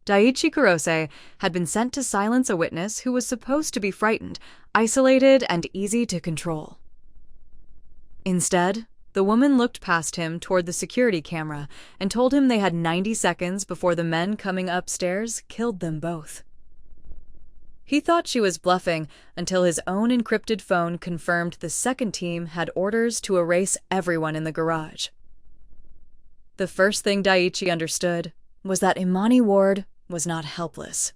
Daiichi Kurose had been sent to silence a witness who was supposed to be frightened, isolated, and easy to control. Instead, the woman looked past him toward the security camera and told him they had 90 seconds before the men coming upstairs killed them both. He thought she was bluffing until his own encrypted phone confirmed the second team had orders to erase everyone in the garage. The first thing Daiichi understood was that Imani Ward was not helpless.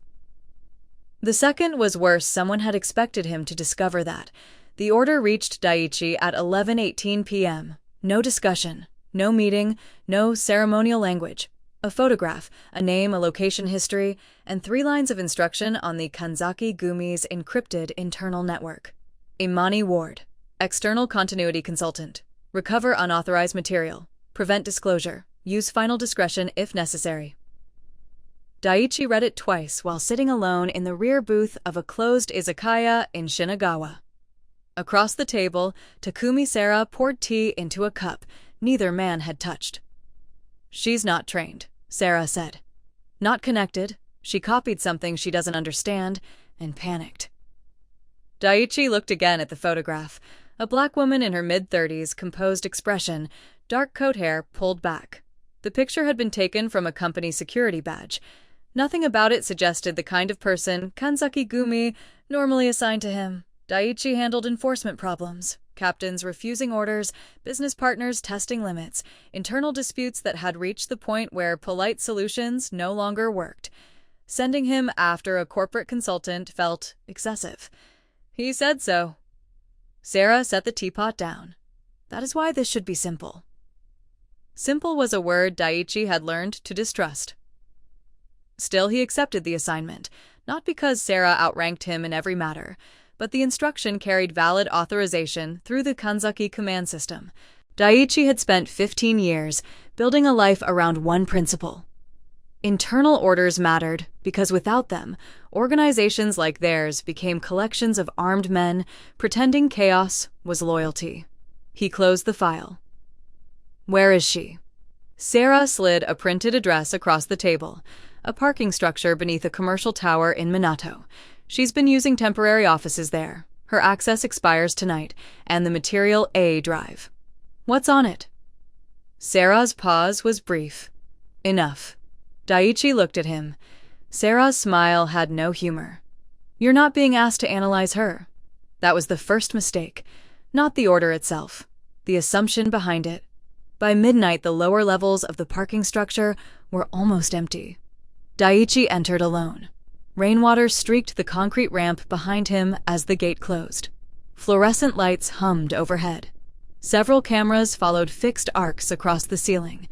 The second was worse. Someone had expected him to discover that. The order reached Daiichi at 11:18 p.m. No discussion, no meeting, no ceremonial language. A photograph, a name, a location history, and 3 lines of instruction on the Kanzaki Gumi's encrypted internal network. Imani Ward, external continuity consultant. Recover unauthorized material. Prevent disclosure. Use final discretion if necessary. Daiichi read it twice while sitting alone in the rear booth of a closed izakaya in Shinagawa. Across the table, Takumi Sara poured tea into a cup neither man had touched. "She's not trained," Sara said. "Not connected, she copied something she doesn't understand, and panicked." Daiichi looked again at the photograph. A black woman in her mid-30s, composed expression, dark coat hair pulled back. The picture had been taken from a company security badge. Nothing about it suggested the kind of person Kanzaki Gumi normally assigned to him. Daiichi handled enforcement problems, captains refusing orders, business partners testing limits, internal disputes that had reached the point where polite solutions no longer worked. Sending him after a corporate consultant felt excessive. He said so. Sara set the teapot down. "That is why this should be simple." Simple was a word Daiichi had learned to distrust. Still, he accepted the assignment, not because Sara outranked him in every matter, but the instruction carried valid authorization through the Kanzaki command system. Daiichi had spent 15 years building a life around one principle. Internal orders mattered because without them, organizations like theirs became collections of armed men pretending chaos was loyalty. He closed the file. "Where is she?" Sara slid a printed address across the table. A parking structure beneath a commercial tower in Minato. "She's been using temporary offices there. Her access expires tonight, and the Material A drive." "What's on it?" Sara's pause was brief. "Enough." Daiichi looked at him. Sara's smile had no humor. "You're not being asked to analyze her." That was the first mistake. Not the order itself. The assumption behind it. By midnight, the lower levels of the parking structure were almost empty. Daiichi entered alone. Rainwater streaked the concrete ramp behind him as the gate closed. Fluorescent lights hummed overhead. Several cameras followed fixed arcs across the ceiling.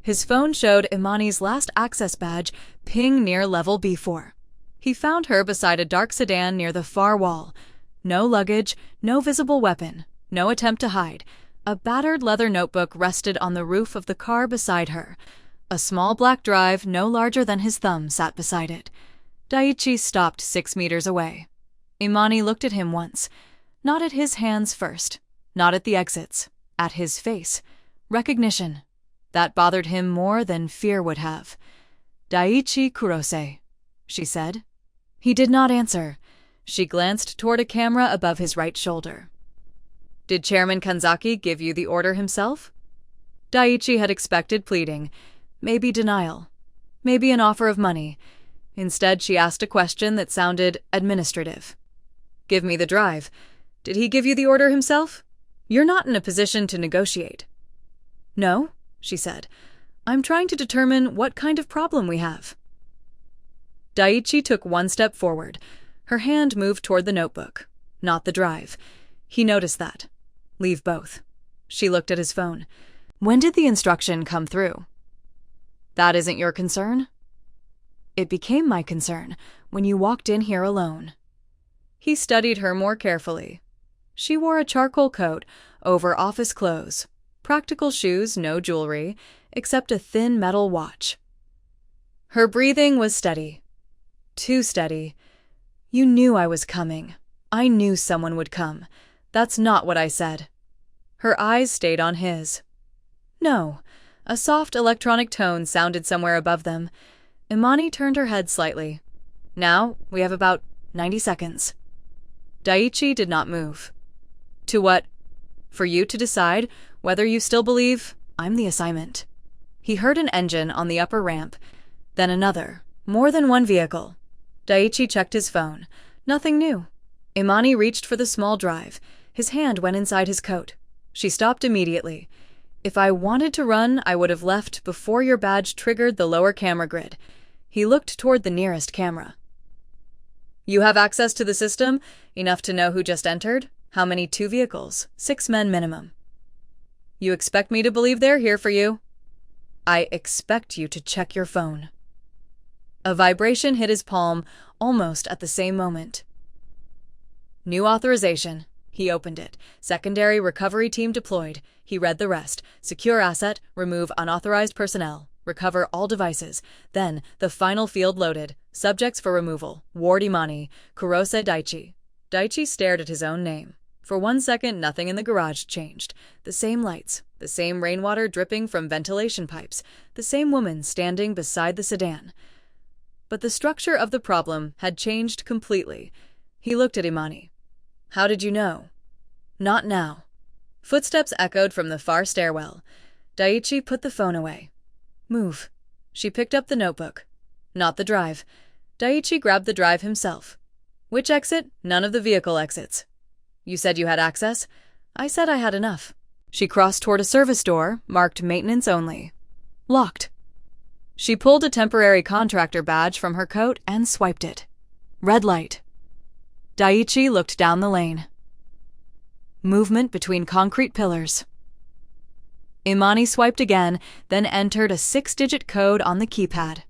His phone showed Imani's last access badge ping near level B4. He found her beside a dark sedan near the far wall. No luggage, no visible weapon, no attempt to hide. A battered leather notebook rested on the roof of the car beside her. A small black drive no larger than his thumb sat beside it. Daiichi stopped 6 meters away. Imani looked at him once. Not at his hands first. Not at the exits. At his face. Recognition. That bothered him more than fear would have. "Daiichi Kurose," she said. He did not answer. She glanced toward a camera above his right shoulder. "Did Chairman Kanzaki give you the order himself?" Daiichi had expected pleading. Maybe denial. Maybe an offer of money. Instead, she asked a question that sounded administrative. "Give me the drive. Did he give you the order himself? You're not in a position to negotiate." "No," she said. "I'm trying to determine what kind of problem we have." Daiichi took one step forward. Her hand moved toward the notebook, not the drive. He noticed that. "Leave both." She looked at his phone. "When did the instruction come through?" "That isn't your concern?" "It became my concern when you walked in here alone." He studied her more carefully. She wore a charcoal coat over office clothes, practical shoes, no jewelry, except a thin metal watch. Her breathing was steady. Too steady. "You knew I was coming. I knew someone would come. That's not what I said." Her eyes stayed on his. "No." A soft electronic tone sounded somewhere above them. Imani turned her head slightly. Now, we have about 90 seconds. Daiichi did not move. To what? For you to decide whether you still believe I'm the assignment. He heard an engine on the upper ramp, then another, more than one vehicle. Daiichi checked his phone. Nothing new. Imani reached for the small drive. His hand went inside his coat. She stopped immediately. If I wanted to run, I would have left before your badge triggered the lower camera grid. He looked toward the nearest camera. You have access to the system? Enough to know who just entered? How many? 2 vehicles, 6 men minimum. You expect me to believe they're here for you? I expect you to check your phone. A vibration hit his palm almost at the same moment. New authorization. He opened it. Secondary recovery team deployed. He read the rest. Secure asset, remove unauthorized personnel, recover all devices. Then, the final field loaded. Subjects for removal. Ward Imani, Kurose Daiichi. Daiichi stared at his own name. For 1 second, nothing in the garage changed. The same lights, the same rainwater dripping from ventilation pipes, the same woman standing beside the sedan. But the structure of the problem had changed completely. He looked at Imani. How did you know? Not now. Footsteps echoed from the far stairwell. Daiichi put the phone away. Move. She picked up the notebook. Not the drive. Daiichi grabbed the drive himself. Which exit? None of the vehicle exits. You said you had access? I said I had enough. She crossed toward a service door, marked maintenance only. Locked. She pulled a temporary contractor badge from her coat and swiped it. Red light. Daiichi looked down the lane. Movement between concrete pillars. Imani swiped again, then entered a 6-digit code on the keypad.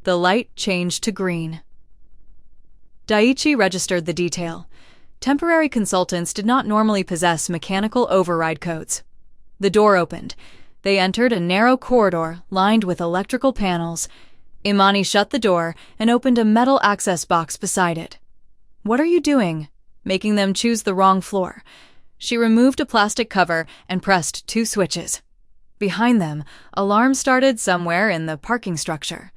The light changed to green. Daiichi registered the detail. Temporary consultants did not normally possess mechanical override codes. The door opened. They entered a narrow corridor lined with electrical panels. Imani shut the door and opened a metal access box beside it. What are you doing? Making them choose the wrong floor. She removed a plastic cover and pressed 2 switches. Behind them, alarms started somewhere in the parking structure.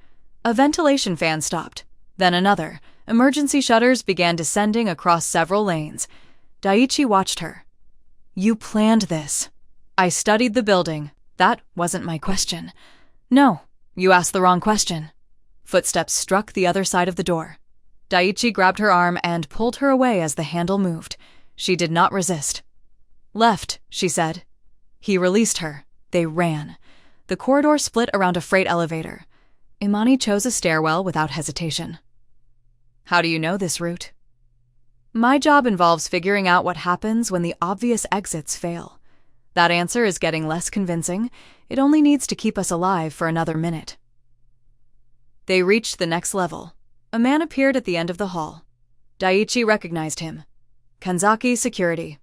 A ventilation fan stopped, then another. Emergency shutters began descending across several lanes. Daiichi watched her. You planned this. I studied the building. That wasn't my question. No, you asked the wrong question. Footsteps struck the other side of the door. Daiichi grabbed her arm and pulled her away as the handle moved. She did not resist. Left, she said. He released her. They ran. The corridor split around a freight elevator. Imani chose a stairwell without hesitation. How do you know this route? My job involves figuring out what happens when the obvious exits fail. That answer is getting less convincing. It only needs to keep us alive for another minute. They reached the next level. A man appeared at the end of the hall. Daiichi recognized him. Kanzaki Security.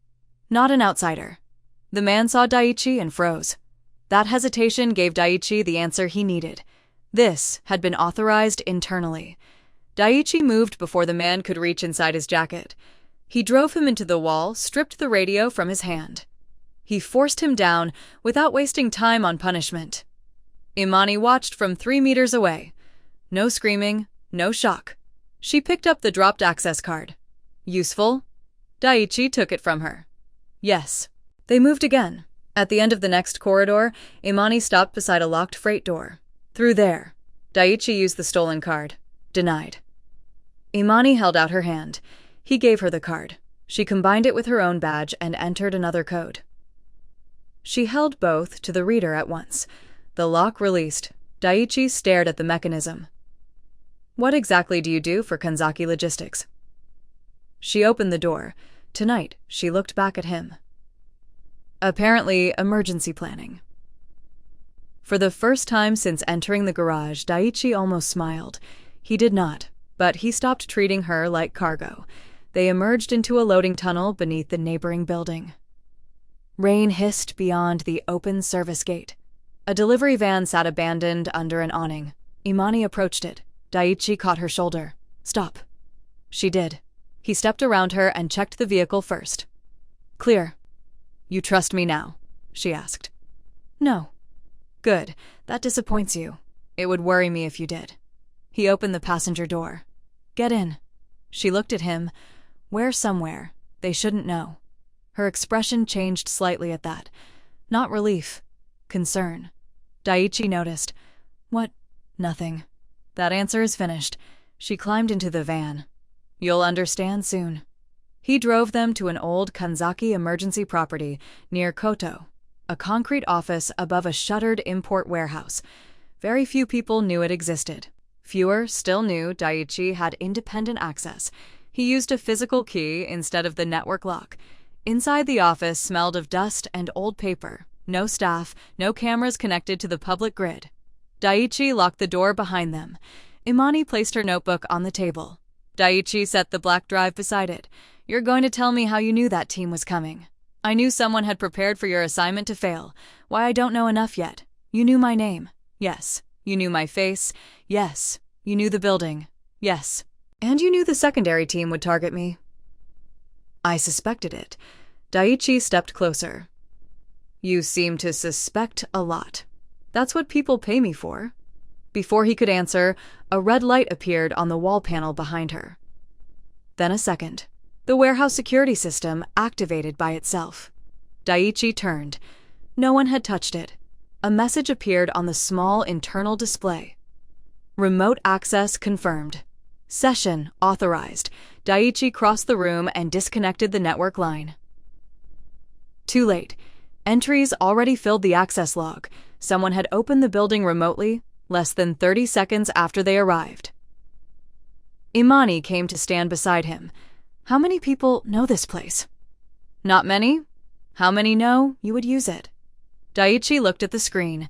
Not an outsider. The man saw Daiichi and froze. That hesitation gave Daiichi the answer he needed. This had been authorized internally. Daiichi moved before the man could reach inside his jacket. He drove him into the wall, stripped the radio from his hand. He forced him down without wasting time on punishment. Imani watched from 3 meters away. No screaming, no shock. She picked up the dropped access card. Useful? Daiichi took it from her. Yes. They moved again. At the end of the next corridor, Imani stopped beside a locked freight door. Through there. Daiichi used the stolen card. Denied. Imani held out her hand. He gave her the card. She combined it with her own badge and entered another code. She held both to the reader at once. The lock released. Daiichi stared at the mechanism. What exactly do you do for Kanzaki Logistics? She opened the door. Tonight, she looked back at him. Apparently, emergency planning. For the first time since entering the garage, Daiichi almost smiled. He did not, but he stopped treating her like cargo. They emerged into a loading tunnel beneath the neighboring building. Rain hissed beyond the open service gate. A delivery van sat abandoned under an awning. Imani approached it. Daiichi caught her shoulder. Stop. She did. He stepped around her and checked the vehicle first. Clear. You trust me now? She asked. No. Good. That disappoints you. It would worry me if you did. He opened the passenger door. Get in. She looked at him. Where somewhere? They shouldn't know. Her expression changed slightly at that. Not relief. Concern. Daiichi noticed. What? Nothing. That answer is finished. She climbed into the van. You'll understand soon. He drove them to an old Kanzaki emergency property near Koto, a concrete office above a shuttered import warehouse. Very few people knew it existed. Fewer still knew Daiichi had independent access. He used a physical key instead of the network lock. Inside the office smelled of dust and old paper. No staff, no cameras connected to the public grid. Daiichi locked the door behind them. Imani placed her notebook on the table. Daiichi set the black drive beside it. You're going to tell me how you knew that team was coming. I knew someone had prepared for your assignment to fail. Why I don't know enough yet. You knew my name. Yes. You knew my face. Yes. You knew the building. Yes. And you knew the secondary team would target me. I suspected it. Daiichi stepped closer. You seem to suspect a lot. That's what people pay me for. Before he could answer, a red light appeared on the wall panel behind her. Then a second. The warehouse security system activated by itself. Daiichi turned. No one had touched it. A message appeared on the small internal display. Remote access confirmed. Session authorized. Daiichi crossed the room and disconnected the network line. Too late. Entries already filled the access log. Someone had opened the building remotely, less than 30 seconds after they arrived. Imani came to stand beside him. How many people know this place? Not many. How many know you would use it? Daiichi looked at the screen.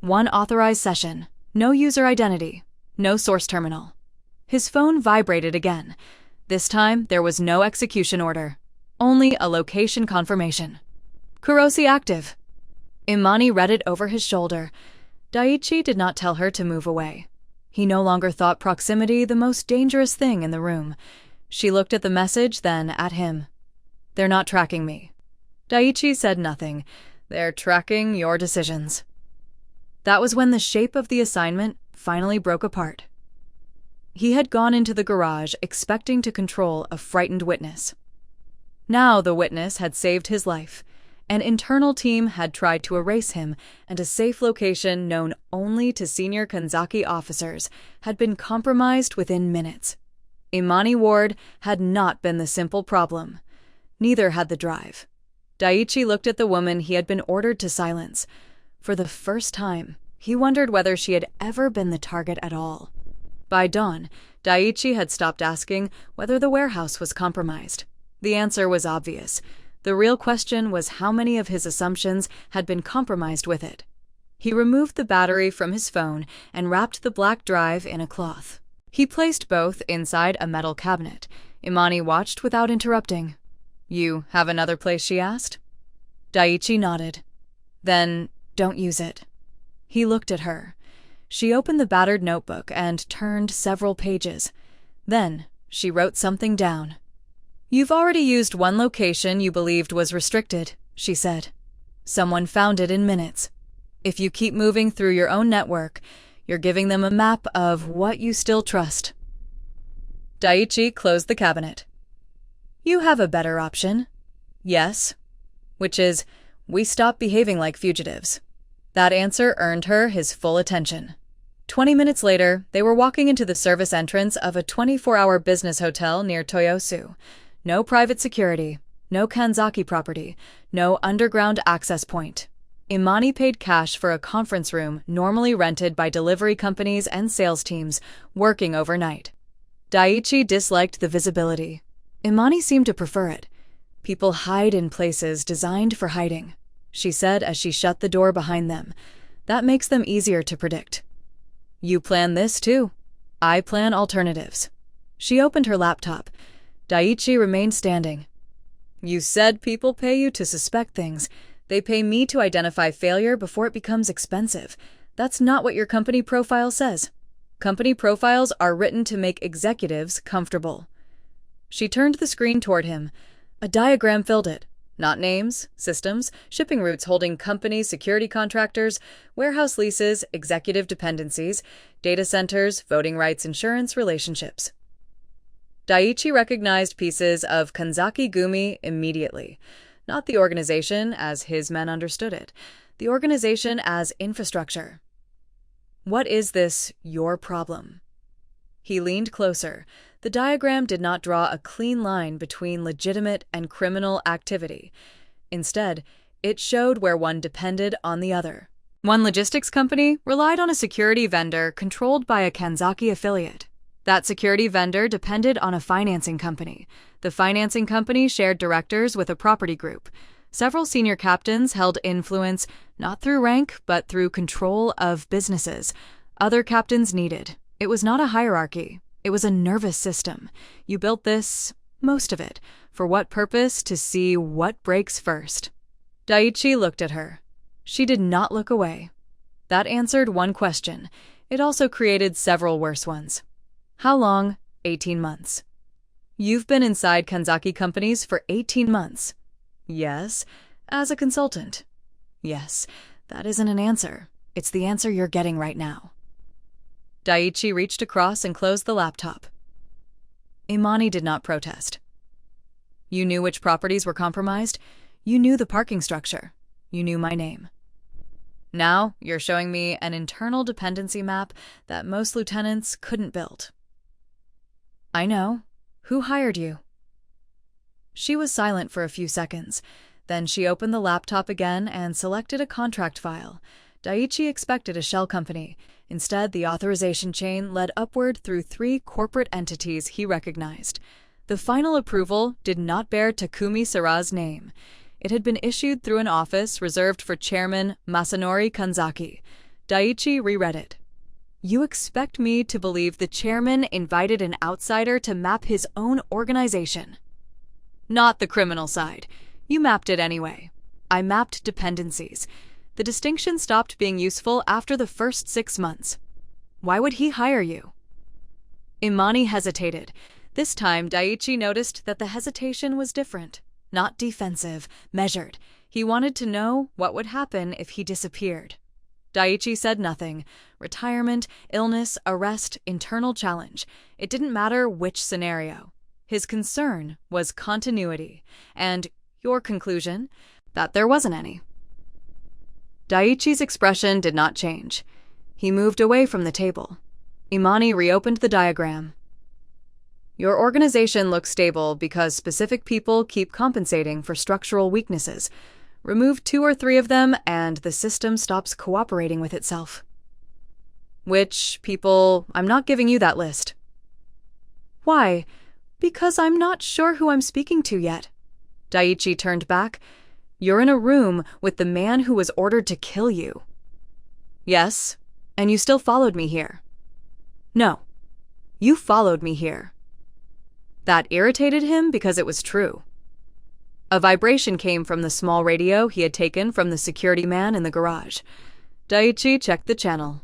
One authorized session. No user identity. No source terminal. His phone vibrated again. This time, there was no execution order. Only a location confirmation. Kurosi active. Imani read it over his shoulder. Daiichi did not tell her to move away. He no longer thought proximity the most dangerous thing in the room. She looked at the message, then at him. They're not tracking me. Daiichi said nothing. They're tracking your decisions. That was when the shape of the assignment finally broke apart. He had gone into the garage expecting to control a frightened witness. Now the witness had saved his life. An internal team had tried to erase him, and a safe location known only to senior Kanzaki officers had been compromised within minutes. Imani Ward had not been the simple problem. Neither had the drive. Daiichi looked at the woman he had been ordered to silence. For the first time, he wondered whether she had ever been the target at all. By dawn, Daiichi had stopped asking whether the warehouse was compromised. The answer was obvious. The real question was how many of his assumptions had been compromised with it. He removed the battery from his phone and wrapped the black drive in a cloth. He placed both inside a metal cabinet. Imani watched without interrupting. You have another place, she asked. Daiichi nodded. Then don't use it. He looked at her. She opened the battered notebook and turned several pages. Then she wrote something down. You've already used one location you believed was restricted, she said. Someone found it in minutes. If you keep moving through your own network, you're giving them a map of what you still trust. Daiichi closed the cabinet. You have a better option. Yes. Which is, we stop behaving like fugitives. That answer earned her his full attention. 20 minutes later, they were walking into the service entrance of a 24-hour business hotel near Toyosu. No private security, no Kanzaki property, no underground access point. Imani paid cash for a conference room normally rented by delivery companies and sales teams working overnight. Daiichi disliked the visibility. Imani seemed to prefer it. People hide in places designed for hiding, she said as she shut the door behind them. That makes them easier to predict. You plan this too. I plan alternatives. She opened her laptop. Daiichi remained standing. You said people pay you to suspect things. They pay me to identify failure before it becomes expensive. That's not what your company profile says. Company profiles are written to make executives comfortable. She turned the screen toward him. A diagram filled it. Not names, systems, shipping routes holding companies, security contractors, warehouse leases, executive dependencies, data centers, voting rights, insurance, relationships. Daiichi recognized pieces of Kanzaki Gumi immediately. Not the organization as his men understood it, the organization as infrastructure. What is this, your problem? He leaned closer. The diagram did not draw a clean line between legitimate and criminal activity. Instead, it showed where one depended on the other. One logistics company relied on a security vendor controlled by a Kanzaki affiliate. That security vendor depended on a financing company. The financing company shared directors with a property group. Several senior captains held influence, not through rank, but through control of businesses. Other captains needed. It was not a hierarchy. It was a nervous system. You built this, most of it, for what purpose? To see what breaks first. Daiichi looked at her. She did not look away. That answered one question. It also created several worse ones. How long? 18 months. You've been inside Kanzaki companies for 18 months. Yes. As a consultant. Yes. That isn't an answer. It's the answer you're getting right now. Daiichi reached across and closed the laptop. Imani did not protest. You knew which properties were compromised. You knew the parking structure. You knew my name. Now you're showing me an internal dependency map that most lieutenants couldn't build. I know. Who hired you? She was silent for a few seconds. Then she opened the laptop again and selected a contract file. Daiichi expected a shell company. Instead, the authorization chain led upward through 3 corporate entities he recognized. The final approval did not bear Takumi Sara's name. It had been issued through an office reserved for Chairman Masanori Kanzaki. Daiichi reread it. You expect me to believe the chairman invited an outsider to map his own organization? Not the criminal side. You mapped it anyway. I mapped dependencies. The distinction stopped being useful after the first 6 months. Why would he hire you? Imani hesitated. This time, Daiichi noticed that the hesitation was different. Not defensive, measured. He wanted to know what would happen if he disappeared. Daiichi said nothing. Retirement, illness, arrest, internal challenge. It didn't matter which scenario. His concern was continuity. And your conclusion? That there wasn't any. Daiichi's expression did not change. He moved away from the table. Imani reopened the diagram. Your organization looks stable because specific people keep compensating for structural weaknesses. Remove 2 or 3 of them and the system stops cooperating with itself. Which people? I'm not giving you that list. Why? Because I'm not sure who I'm speaking to yet. Daiichi turned back. You're in a room with the man who was ordered to kill you. Yes, and you still followed me here. No, you followed me here. That irritated him because it was true. A vibration came from the small radio he had taken from the security man in the garage. Daiichi checked the channel.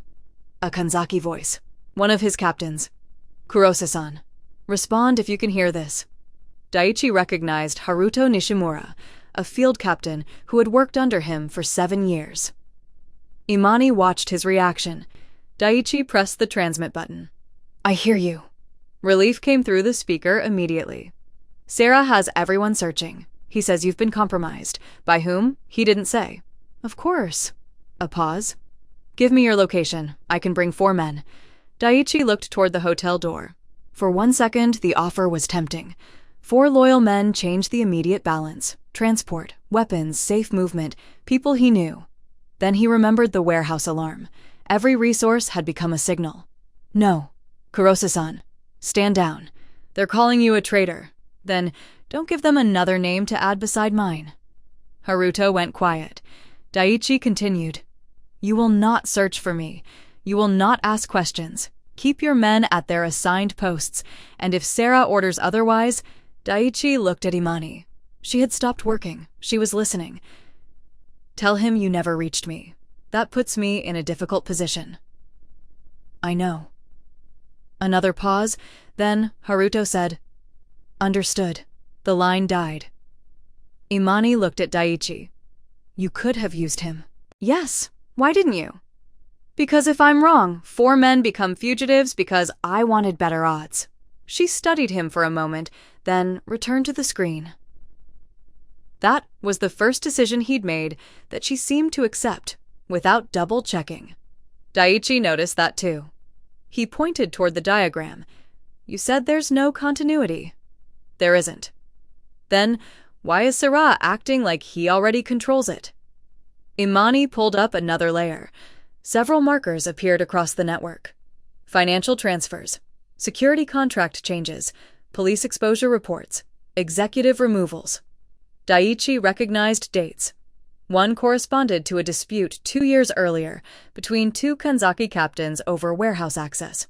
A Kanzaki voice. One of his captains. Kurose-san. Respond if you can hear this. Daiichi recognized Haruto Nishimura, a field captain who had worked under him for 7 years. Imani watched his reaction. Daiichi pressed the transmit button. I hear you. Relief came through the speaker immediately. Sarah has everyone searching. He says you've been compromised. By whom? He didn't say. Of course. A pause. Give me your location. I can bring 4 men. Daiichi looked toward the hotel door. For 1 second, the offer was tempting. 4 loyal men changed the immediate balance. Transport, weapons, safe movement, people he knew. Then he remembered the warehouse alarm. Every resource had become a signal. No. Kurose-san, stand down. They're calling you a traitor. Then don't give them another name to add beside mine. Haruto went quiet. Daiichi continued. You will not search for me. You will not ask questions. Keep your men at their assigned posts, and if Sarah orders otherwise... Daiichi looked at Imani. She had stopped working. She was listening. Tell him you never reached me. That puts me in a difficult position. I know. Another pause. Then Haruto said, Understood. The line died. Imani looked at Daichi. You could have used him. Yes. Why didn't you? Because if I'm wrong, 4 men become fugitives because I wanted better odds. She studied him for a moment, then returned to the screen. That was the first decision he'd made that she seemed to accept, without double-checking. Daichi noticed that too. He pointed toward the diagram. You said there's no continuity. There isn't. Then, why is Sarah acting like he already controls it? Imani pulled up another layer. Several markers appeared across the network. Financial transfers, security contract changes, police exposure reports, executive removals. Daichi recognized dates. One corresponded to a dispute 2 years earlier between 2 Kanzaki captains over warehouse access.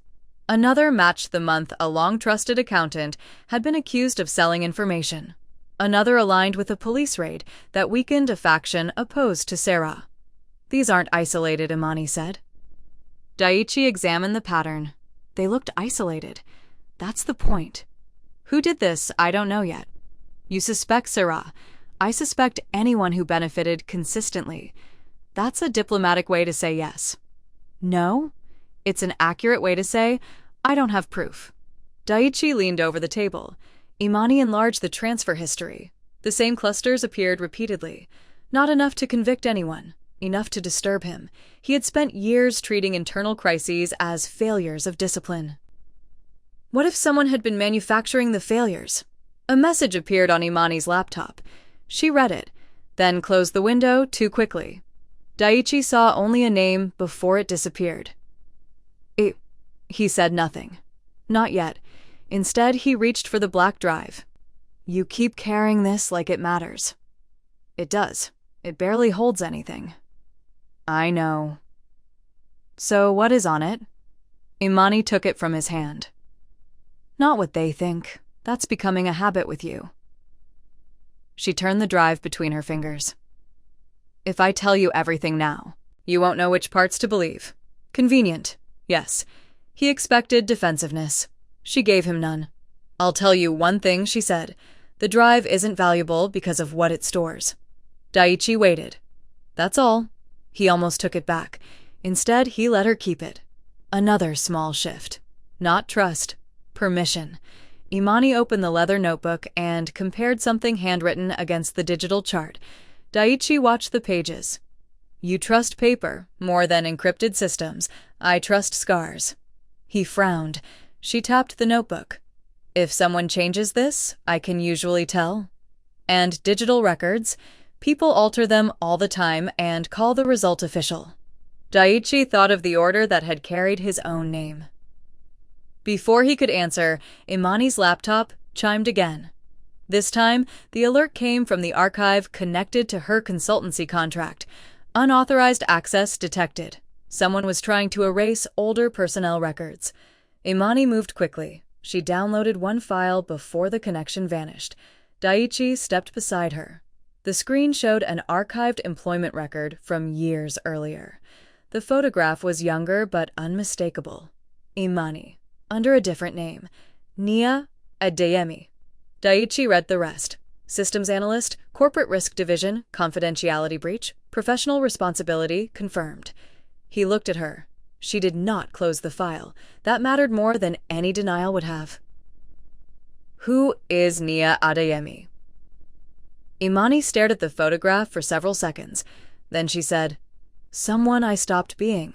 Another matched the month a long-trusted accountant had been accused of selling information. Another aligned with a police raid that weakened a faction opposed to Sarah. These aren't isolated, Imani said. Daichi examined the pattern. They looked isolated. That's the point. Who did this, I don't know yet. You suspect Sarah. I suspect anyone who benefited consistently. That's a diplomatic way to say yes. No? It's an accurate way to say, I don't have proof. Daichi leaned over the table. Imani enlarged the transfer history. The same clusters appeared repeatedly. Not enough to convict anyone. Enough to disturb him. He had spent years treating internal crises as failures of discipline. What if someone had been manufacturing the failures? A message appeared on Imani's laptop. She read it, then closed the window too quickly. Daichi saw only a name before it disappeared. He said nothing. Not yet. Instead, he reached for the black drive. You keep carrying this like it matters. It does. It barely holds anything. I know. So what is on it? Imani took it from his hand. Not what they think. That's becoming a habit with you. She turned the drive between her fingers. If I tell you everything now, you won't know which parts to believe. Convenient, yes. He expected defensiveness. She gave him none. I'll tell you one thing, she said. The drive isn't valuable because of what it stores. Daichi waited. That's all. He almost took it back. Instead, he let her keep it. Another small shift. Not trust. Permission. Imani opened the leather notebook and compared something handwritten against the digital chart. Daichi watched the pages. You trust paper more than encrypted systems. I trust scars. He frowned. She tapped the notebook. If someone changes this, I can usually tell. And digital records, people alter them all the time and call the result official. Daichi thought of the order that had carried his own name. Before he could answer, Imani's laptop chimed again. This time, the alert came from the archive connected to her consultancy contract. Unauthorized access detected. Someone was trying to erase older personnel records. Imani moved quickly. She downloaded one file before the connection vanished. Daichi stepped beside her. The screen showed an archived employment record from years earlier. The photograph was younger but unmistakable. Imani, under a different name. Nia Adeyemi. Daichi read the rest. Systems analyst, corporate risk division, confidentiality breach, professional responsibility confirmed. He looked at her. She did not close the file. That mattered more than any denial would have. Who is Nia Adeyemi? Imani stared at the photograph for several seconds. Then she said, Someone I stopped being.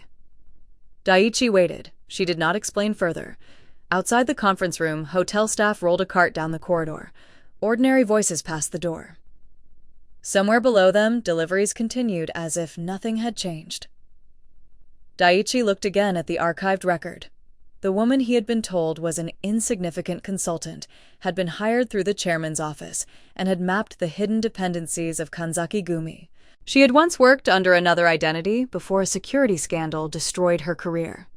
Daichi waited. She did not explain further. Outside the conference room, hotel staff rolled a cart down the corridor. Ordinary voices passed the door. Somewhere below them, deliveries continued as if nothing had changed. Daichi looked again at the archived record. The woman he had been told was an insignificant consultant, had been hired through the chairman's office, and had mapped the hidden dependencies of Kanzaki Gumi. She had once worked under another identity before a security scandal destroyed her career.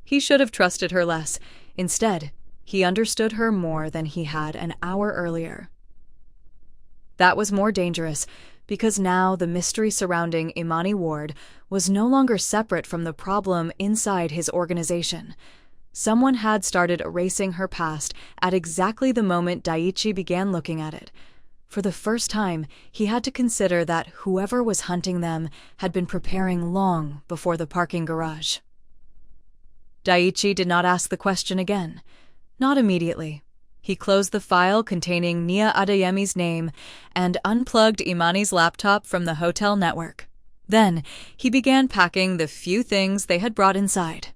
He should have trusted her less. Instead, he understood her more than he had an hour earlier. That was more dangerous, because now the mystery surrounding Imani Ward was no longer separate from the problem inside his organization. Someone had started erasing her past at exactly the moment Daichi began looking at it. For the first time, he had to consider that whoever was hunting them had been preparing long before the parking garage. Daiichi did not ask the question again. Not immediately. He closed the file containing Nia Adeyemi's name and unplugged Imani's laptop from the hotel network. Then, he began packing the few things they had brought inside.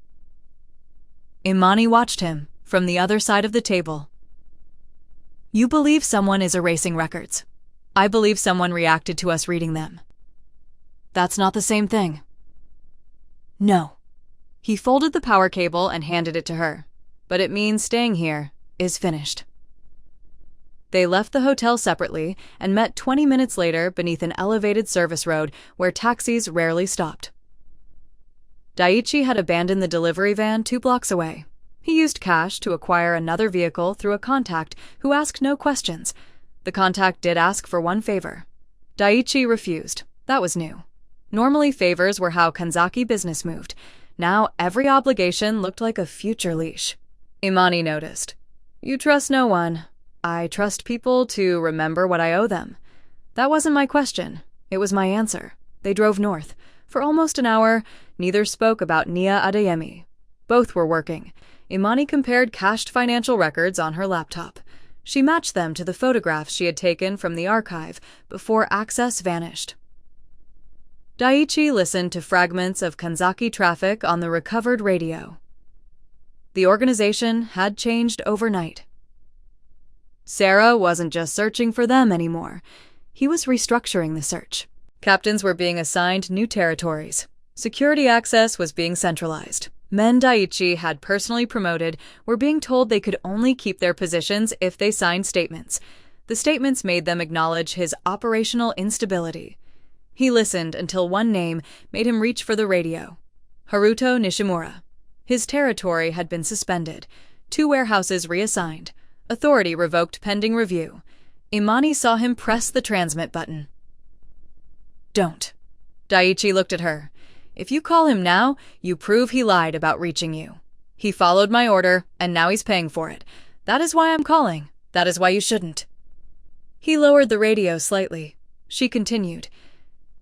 Imani watched him from the other side of the table. You believe someone is erasing records. I believe someone reacted to us reading them. That's not the same thing. No. He folded the power cable and handed it to her. But it means staying here is finished. They left the hotel separately and met 20 minutes later beneath an elevated service road where taxis rarely stopped. Daiichi had abandoned the delivery van 2 blocks away. He used cash to acquire another vehicle through a contact who asked no questions. The contact did ask for one favor. Daiichi refused. That was new. Normally favors were how Kanzaki business moved. Now every obligation looked like a future leash. Imani noticed. You trust no one. I trust people to remember what I owe them. That wasn't my question. It was my answer. They drove north. For almost an hour, neither spoke about Nia Adeyemi. Both were working. Imani compared cached financial records on her laptop. She matched them to the photographs she had taken from the archive before access vanished. Daiichi listened to fragments of Kanzaki traffic on the recovered radio. The organization had changed overnight. Sarah wasn't just searching for them anymore. He was restructuring the search. Captains were being assigned new territories. Security access was being centralized. Men Daiichi had personally promoted were being told they could only keep their positions if they signed statements. The statements made them acknowledge his operational instability. He listened until one name made him reach for the radio. Haruto Nishimura. His territory had been suspended. 2 warehouses reassigned. Authority revoked pending review. Imani saw him press the transmit button. Don't. Daiichi looked at her. If you call him now, you prove he lied about reaching you. He followed my order, and now he's paying for it. That is why I'm calling. That is why you shouldn't. He lowered the radio slightly. She continued.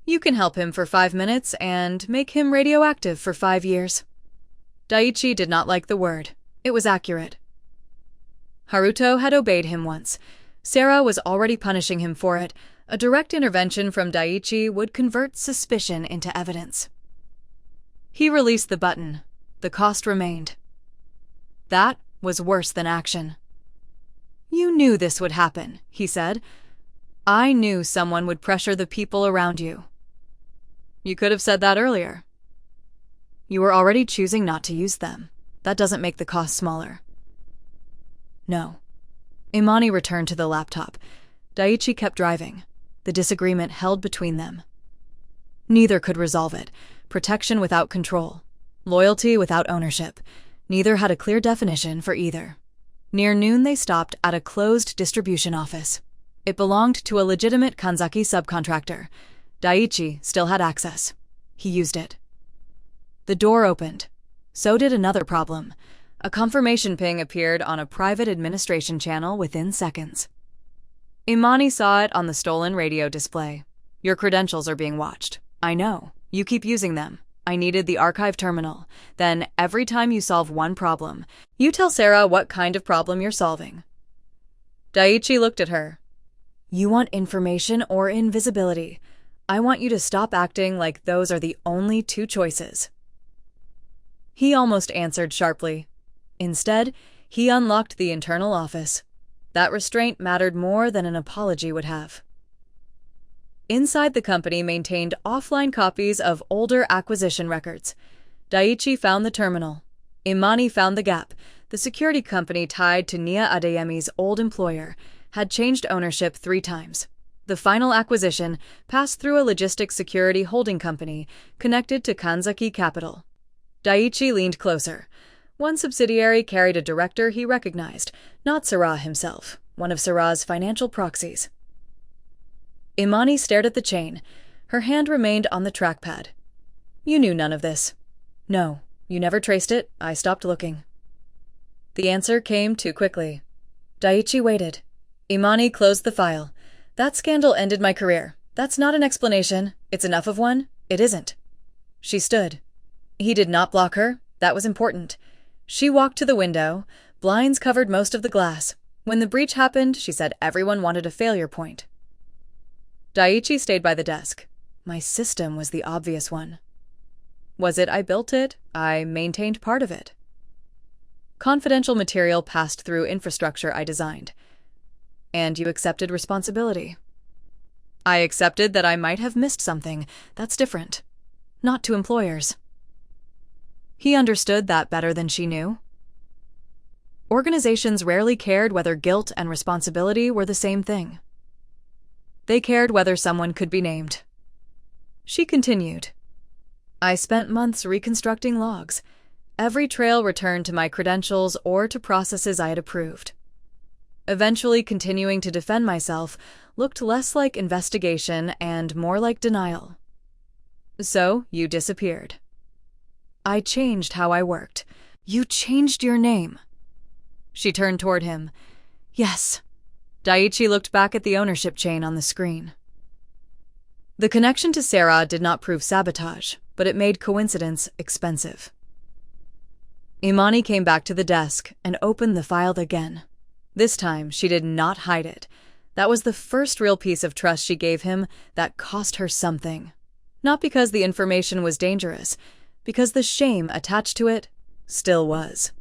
You can help him for 5 minutes and make him radioactive for 5 years. Daiichi did not like the word. It was accurate. Haruto had obeyed him once. Sarah was already punishing him for it. A direct intervention from Daiichi would convert suspicion into evidence. He released the button. The cost remained. That was worse than action. You knew this would happen, he said. I knew someone would pressure the people around you. You could have said that earlier. You were already choosing not to use them. That doesn't make the cost smaller. No. Imani returned to the laptop. Daiichi kept driving. The disagreement held between them. Neither could resolve it. Protection without control. Loyalty without ownership. Neither had a clear definition for either. Near noon they stopped at a closed distribution office. It belonged to a legitimate Kanzaki subcontractor. Daiichi still had access. He used it. The door opened. So did another problem. A confirmation ping appeared on a private administration channel within seconds. Imani saw it on the stolen radio display. Your credentials are being watched. I know. You keep using them. I needed the archive terminal. Then, every time you solve one problem, you tell Sarah what kind of problem you're solving. Daiichi looked at her. You want information or invisibility. I want you to stop acting like those are the only 2 choices. He almost answered sharply. Instead, he unlocked the internal office. That restraint mattered more than an apology would have. Inside the company maintained offline copies of older acquisition records. Daiichi found the terminal. Imani found the gap. The security company tied to Nia Adeyemi's old employer had changed ownership 3 times. The final acquisition passed through a logistics security holding company connected to Kanzaki Capital. Daiichi leaned closer. One subsidiary carried a director he recognized, not Sarah himself, one of Sarah's financial proxies. Imani stared at the chain. Her hand remained on the trackpad. You knew none of this. No, you never traced it. I stopped looking. The answer came too quickly. Daiichi waited. Imani closed the file. That scandal ended my career. That's not an explanation. It's enough of one. It isn't. She stood. He did not block her. That was important. She walked to the window. Blinds covered most of the glass. When the breach happened, she said everyone wanted a failure point. Daiichi stayed by the desk. My system was the obvious one. Was it I built it? I maintained part of it. Confidential material passed through infrastructure I designed. And you accepted responsibility. I accepted that I might have missed something. That's different. Not to employers. He understood that better than she knew. Organizations rarely cared whether guilt and responsibility were the same thing. They cared whether someone could be named. She continued. I spent months reconstructing logs. Every trail returned to my credentials or to processes I had approved. Eventually, continuing to defend myself looked less like investigation and more like denial. So, you disappeared. I changed how I worked. You changed your name. She turned toward him. Yes. Daiichi looked back at the ownership chain on the screen. The connection to Sarah did not prove sabotage, but it made coincidence expensive. Imani came back to the desk and opened the file again. This time, she did not hide it. That was the first real piece of trust she gave him that cost her something. Not because the information was dangerous, because the shame attached to it still was.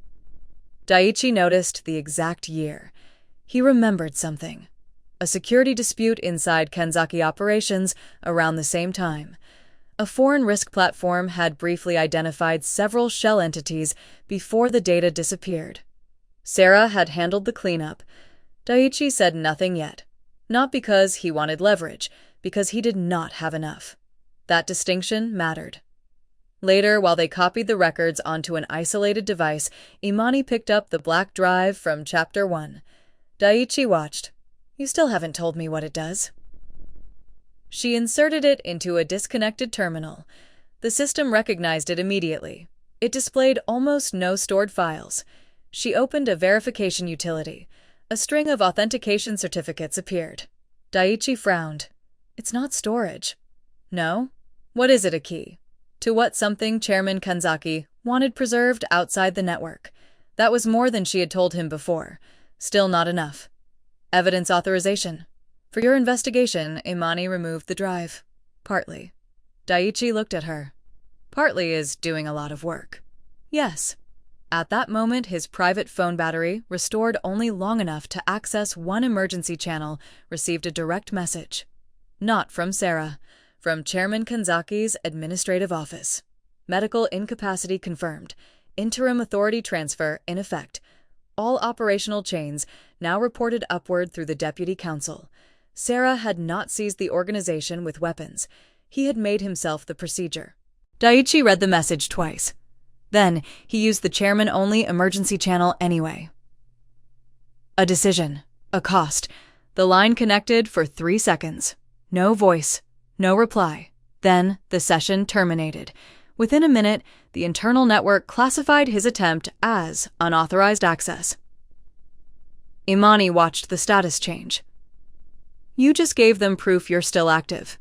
Daiichi noticed the exact year. He remembered something. A security dispute inside Kenzaki operations around the same time. A foreign risk platform had briefly identified several shell entities before the data disappeared. Sarah had handled the cleanup. Daiichi said nothing yet. Not because he wanted leverage, because he did not have enough. That distinction mattered. Later, while they copied the records onto an isolated device, Imani picked up the black drive from Chapter 1. Daiichi watched. You still haven't told me what it does. She inserted it into a disconnected terminal. The system recognized it immediately. It displayed almost no stored files. She opened a verification utility. A string of authentication certificates appeared. Daiichi frowned. It's not storage. No? What is it, a key? To what something Chairman Kanzaki wanted preserved outside the network. That was more than she had told him before. Still not enough. Evidence authorization. For your investigation, Imani removed the drive. Partly. Daiichi looked at her. Partly is doing a lot of work. Yes. At that moment, his private phone battery, restored only long enough to access one emergency channel, received a direct message. Not from Sarah. From Chairman Kanzaki's administrative office. Medical incapacity confirmed. Interim authority transfer in effect. All operational chains now reported upward through the Deputy Council. Sarah had not seized the organization with weapons. He had made himself the procedure. Daiichi read the message twice. Then, he used the chairman-only emergency channel anyway. A decision. A cost. The line connected for 3 seconds. No voice. No reply. Then, the session terminated. Within a minute, the internal network classified his attempt as unauthorized access. Imani watched the status change. You just gave them proof you're still active.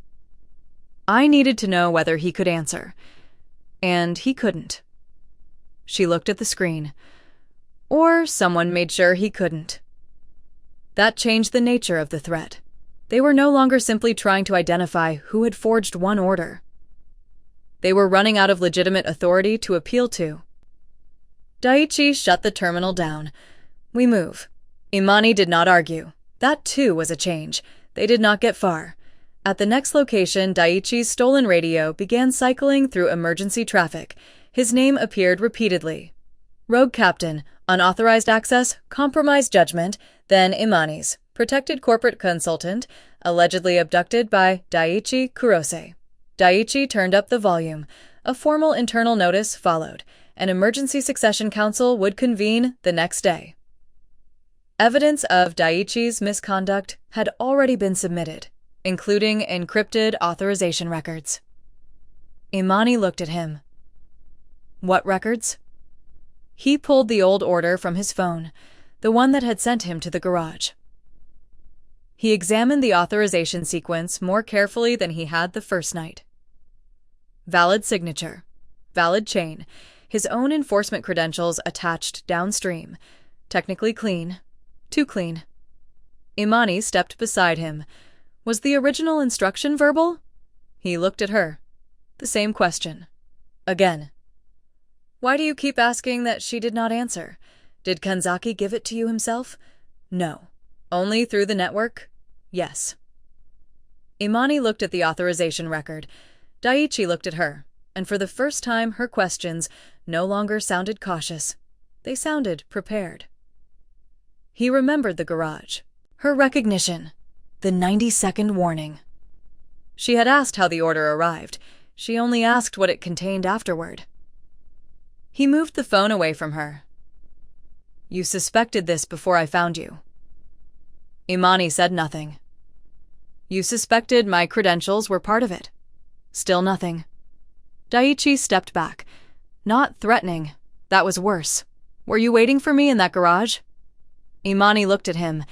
I needed to know whether he could answer. And he couldn't. She looked at the screen. Or someone made sure he couldn't. That changed the nature of the threat. They were no longer simply trying to identify who had forged one order. They were running out of legitimate authority to appeal to. Daiichi shut the terminal down. We move. Imani did not argue. That too was a change. They did not get far. At the next location, Daiichi's stolen radio began cycling through emergency traffic. His name appeared repeatedly. Rogue Captain, unauthorized access, compromised judgment, then Imani's, protected corporate consultant, allegedly abducted by Daiichi Kurose. Daiichi turned up the volume. A formal internal notice followed. An emergency succession council would convene the next day. Evidence of Daiichi's misconduct had already been submitted, including encrypted authorization records. Imani looked at him. What records? He pulled the old order from his phone, the one that had sent him to the garage. He examined the authorization sequence more carefully than he had the first night. Valid signature. Valid chain. His own enforcement credentials attached downstream. Technically clean. Too clean. Imani stepped beside him. Was the original instruction verbal? He looked at her. The same question. Again. Why do you keep asking that she did not answer? Did Kanzaki give it to you himself? No. Only through the network? Yes. Imani looked at the authorization record. Daiichi looked at her, and for the first time her questions no longer sounded cautious. They sounded prepared. He remembered the garage, her recognition, the 90-second warning. She had asked how the order arrived. She only asked what it contained afterward. He moved the phone away from her. You suspected this before I found you. Imani said nothing. You suspected my credentials were part of it. Still nothing. Daiichi stepped back. Not threatening. That was worse. Were you waiting for me in that garage? Imani looked at him.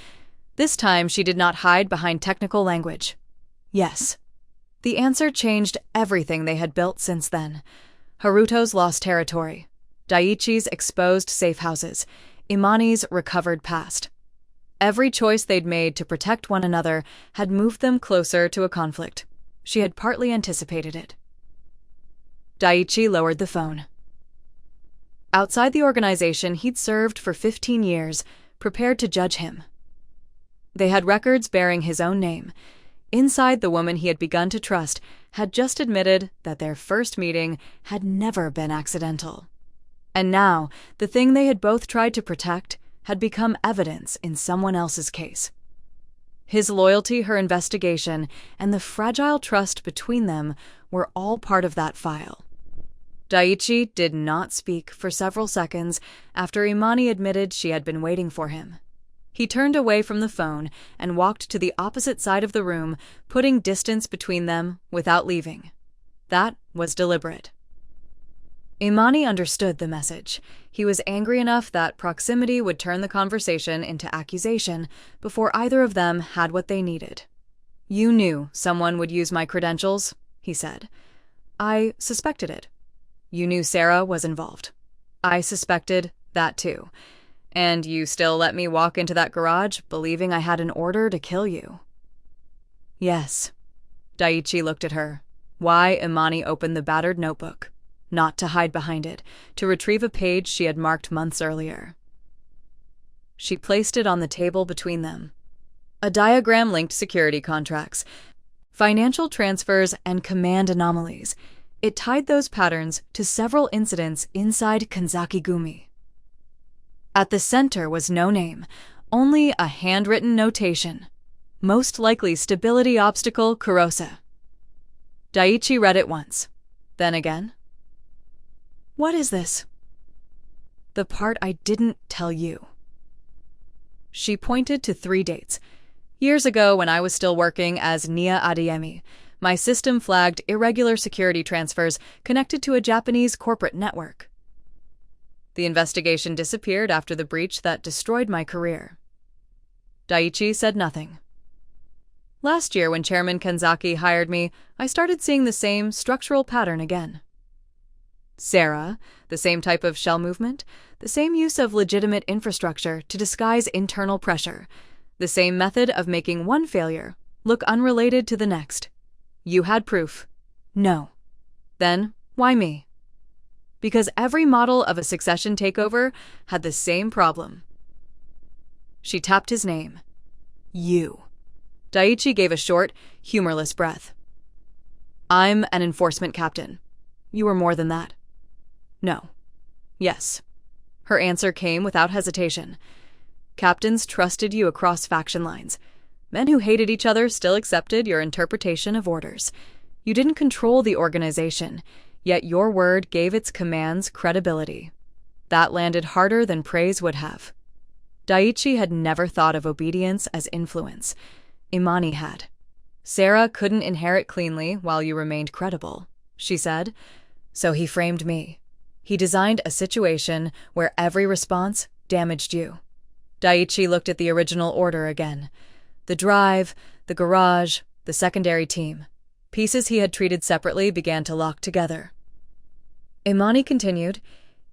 This time she did not hide behind technical language. Yes. The answer changed everything they had built since then. Haruto's lost territory. Daiichi's exposed safe houses. Imani's recovered past. Every choice they'd made to protect one another had moved them closer to a conflict. She had partly anticipated it. Daiichi lowered the phone. Outside the organization he'd served for 15 years, prepared to judge him. They had records bearing his own name. Inside, the woman he had begun to trust had just admitted that their first meeting had never been accidental. And now, the thing they had both tried to protect had become evidence in someone else's case. His loyalty, her investigation, and the fragile trust between them were all part of that file. Daiichi did not speak for several seconds after Imani admitted she had been waiting for him. He turned away from the phone and walked to the opposite side of the room, putting distance between them without leaving. That was deliberate. Imani understood the message. He was angry enough that proximity would turn the conversation into accusation before either of them had what they needed. You knew someone would use my credentials, he said. I suspected it. You knew Sarah was involved. I suspected that too. And you still let me walk into that garage, believing I had an order to kill you. Yes. Daiichi looked at her. Why Imani opened the battered notebook. Not to hide behind it, to retrieve a page she had marked months earlier. She placed it on the table between them. A diagram linked security contracts, financial transfers, and command anomalies. It tied those patterns to several incidents inside Kanzaki-gumi. At the center was no name, only a handwritten notation. Most likely stability obstacle Kurosa. Daiichi read it once, then again. What is this? The part I didn't tell you. She pointed to 3 dates. Years ago, when I was still working as Nia Adeyemi, my system flagged irregular security transfers connected to a Japanese corporate network. The investigation disappeared after the breach that destroyed my career. Daiichi said nothing. Last year, when Chairman Kanzaki hired me, I started seeing the same structural pattern again. Sarah, the same type of shell movement, the same use of legitimate infrastructure to disguise internal pressure, the same method of making one failure look unrelated to the next. You had proof. No. Then, why me? Because every model of a succession takeover had the same problem. She tapped his name. You. Daiichi gave a short, humorless breath. I'm an enforcement captain. You were more than that. No. Yes. Her answer came without hesitation. Captains trusted you across faction lines. Men who hated each other still accepted your interpretation of orders. You didn't control the organization, yet your word gave its commands credibility. That landed harder than praise would have. Daiichi had never thought of obedience as influence. Imani had. Sarah couldn't inherit cleanly while you remained credible, she said. So he framed me. He designed a situation where every response damaged you. Daiichi looked at the original order again. The The drive, the garage, the secondary team. Pieces he had treated separately began to lock together. Imani continued,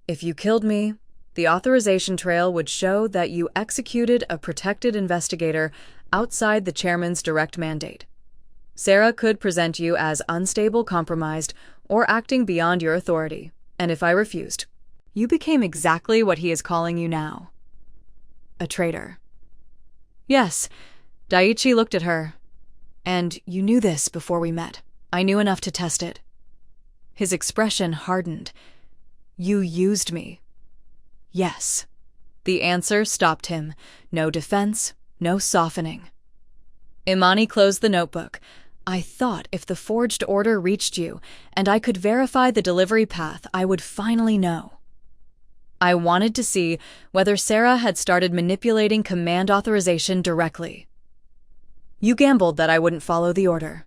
"If you killed me, the authorization trail would show that you executed a protected investigator outside the chairman's direct mandate. Sarah could present you as unstable, compromised, or acting beyond your authority, and if I refused, you became exactly what he is calling you now. A traitor." "Yes," Daiichi looked at her. "And you knew this before we met. I knew enough to test it." His expression hardened. "You used me." "Yes." The answer stopped him. No defense, no softening. Imani closed the notebook. "I thought if the forged order reached you, and I could verify the delivery path, I would finally know. I wanted to see whether Sarah had started manipulating command authorization directly. You gambled that I wouldn't follow the order."